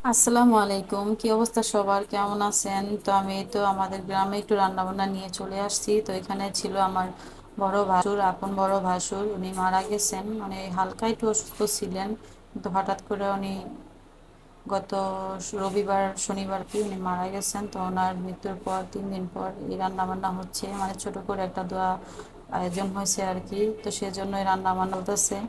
আসসালামু আলাইকুম, কি অবস্থা সবার? কেমন আছেন? তো আমি তো আমাদের গ্রামে একটু রান্না বান্না নিয়ে চলে আসছি। তো এখানে ছিল আমার বড় ভাসুর, আপন বড় ভাসুর। উনি মারা গেছেন, মানে হালকা একটু অসুস্থ ছিলেন, কিন্তু হঠাৎ করে উনি গত রবিবার শনিবার কি উনি মারা গেছেন। তো ওনার মৃত্যুর পর 3 দিন পর এই রান্না বান্না হচ্ছে, মানে ছোট করে একটা দোয়া আয়োজন হয়েছে আর কি। তো সেজন্যই রান্না বান্না হতেছে।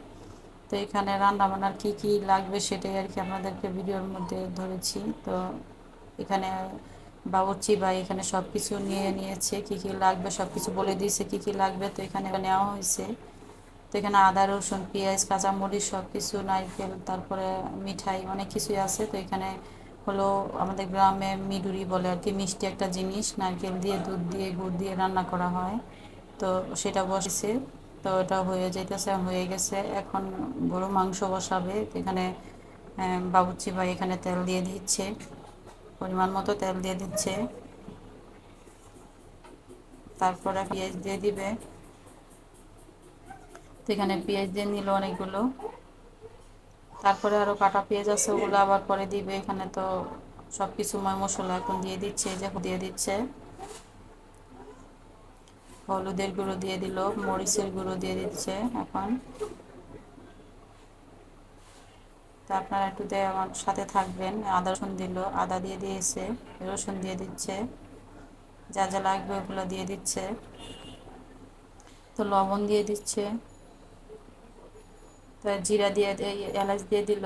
তো এখানে রান্না বান্নার কী কী লাগবে সেটাই আর কি আপনাদেরকে ভিডিওর মধ্যে ধরেছি। তো এখানে বাবুর্চি ভাই এখানে সব কিছু নিয়ে নিয়েছে, কী কী লাগবে সব কিছু বলে দিয়েছে কী কী লাগবে। তো এখানে নেওয়া হয়েছে। তো এখানে আদা রসুন পেঁয়াজ কাঁচামরিচ সব কিছু, নারকেল, তারপরে মিঠাই, অনেক কিছুই আছে। তো এখানে হলো আমাদের গ্রামে মিডুরি বলে আর কি, মিষ্টি একটা জিনিস, নারকেল দিয়ে দুধ দিয়ে গুড় দিয়ে রান্না করা হয়। তো সেটা বসেছে। তো এটা হয়ে যাইতেছে, হয়ে গেছে। এখন গরু মাংস বসাবে। তো এখানে বাবুর্চি ভাই এখানে তেল দিয়ে দিচ্ছে, পরিমাণ মতো তেল দিয়ে দিচ্ছে। তারপরে পেঁয়াজ দিয়ে দিবে। তো এখানে পেঁয়াজ দিয়ে নিল অনেকগুলো। তারপরে আরও কাটা পেঁয়াজ আছে, ওগুলো আবার পরে দিবে। এখানে তো সব কিছু মশলা এখন দিয়ে দিচ্ছে, যে দিয়ে দিচ্ছে। হলুদের গুঁড়ো দিয়ে দিল, মরিচের গুঁড়ো দিয়ে দিচ্ছে এখন। তো আপনারা একটু আমার সাথে থাকবেন। আদা রসুন দিল, আদা দিয়ে দিয়েছে, রসুন দিয়ে দিচ্ছে, যা যা লাগবে ওগুলো দিয়ে দিচ্ছে। তো লবণ দিয়ে দিচ্ছে। তো জিরা দিয়ে এলাচ দিয়ে দিল,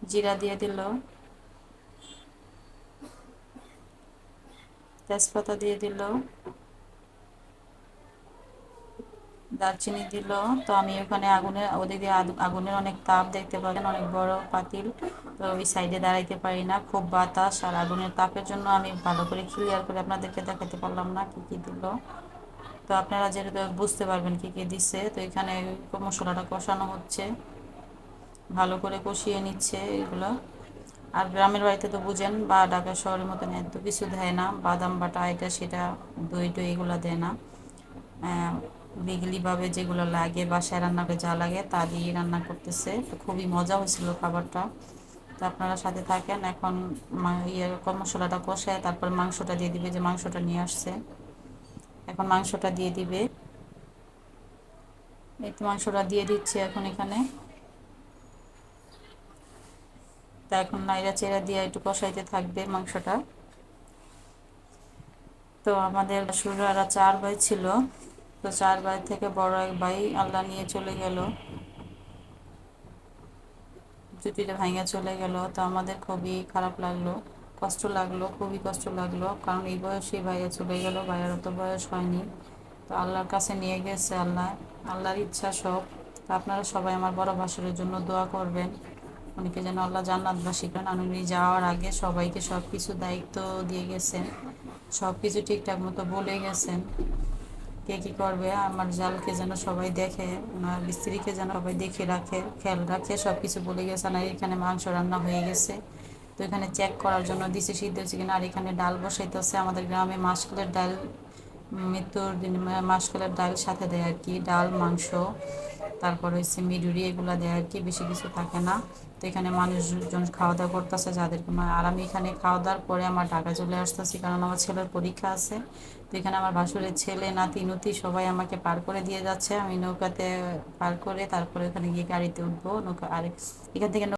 জিরা দিয়ে দিল, তেজপাতা দিয়ে দিল, দারচিনি দিল। তো আমি ওখানে আগুনের ওদিকে আগুনের অনেক তাপ দেখতে পাবেন, অনেক বড় পাতিল। তো ওই সাইডে দাঁড়াইতে পারি না, খুব বাতাস আর আগুনের তাপের জন্য আমি ভালো করে ক্লিয়ার করে আপনাদেরকে দেখাতে পারলাম না কী কী দিল। তো আপনারা যেটা বুঝতে পারবেন কী কী দিচ্ছে। তো এখানে মশলাটা কষানো হচ্ছে, ভালো করে কষিয়ে নিচ্ছে এগুলো। আর গ্রামের বাড়িতে তো বুঝেন, বা ঢাকা শহরের মতন এত কিছু দেয় না, বাদাম বাটা এটা সেটা, দই টই এগুলো দেয় না। বিগলিভাবে যেগুলো লাগে বাসায় রান্না করে যা লাগে তা দিয়ে রান্না করতেছে। তো খুবই মজা হয়েছিল খাবারটা। তো আপনারা সাথে থাকেন। এখন মশলাটা কষায় তারপর মাংসটা দিয়ে দিবে, যে মাংসটা নিয়ে আসছে। এখন মাংসটা দিয়ে দিবে। এই তো মাংসটা দিয়ে দিচ্ছে এখন এখানে। তা এখন নাইরা চেরা দিয়ে একটু কষাইতে থাকবে মাংসটা। তো আমাদের বাসুরারা 4 ভাই ছিল। তো 4 ভাই থেকে বড় এক ভাই আল্লাহ নিয়ে চলে গেল, জুটিটা ভাঙা চলে গেল। তো আমাদের খুবই খারাপ লাগলো, কষ্ট লাগলো, খুবই কষ্ট লাগলো। কারণ এই বয়সে ভাইয়া চলে গেল, ভাইয়ারও তো বয়স হয়নি। তো আল্লাহর কাছে নিয়ে গেছে আল্লাহ, আল্লাহর ইচ্ছা সব। তো আপনারা সবাই আমার বড় ভাসুরের জন্য দোয়া করবেন, উনিকে যেন আল্লাহ জান্নাতবাসী করেন। আর উনি যাওয়ার আগে সবাইকে সব কিছু দায়িত্ব দিয়ে গেছেন, সব কিছু ঠিকঠাক মতো বলে গেছেন কে কী করবে। আমার জালকে যেন সবাই দেখে, ওনার স্ত্রীকে যেন সবাই দেখে রাখে, খেয়াল রাখে, সব কিছু বলে গেছেন। আর এখানে মাংস রান্না হয়ে গেছে। তো এখানে চেক করার জন্য দিছে সিদ্ধ হচ্ছে কিনা। আর এখানে ডাল বসাইতেছে। আমাদের গ্রামে মাসকলের ডাল মৃত্যুর দিন মাসকলের ডাল সাথে দেয় আর কি, ডাল মাংস, তারপর হচ্ছে মিডুরি, এগুলো দেয় আর কি, বেশি কিছু থাকে না। তো এখানে মানুষজন খাওয়া দাওয়া করতেছে যাদেরকে, আর আমি এখানে খাওয়া দাওয়ার পরে আমার ঢাকা চলে আসতেছি, কারণ আমার ছেলের পরীক্ষা আছে। তো এখানে আমার ভাসুরের ছেলে নাতি নুতি সবাই আমাকে পার করে দিয়ে যাচ্ছে। আমি নৌকাতে পার করে তারপরে ওখানে গিয়ে গাড়িতে উঠবো, নৌকা আর এখান থেকে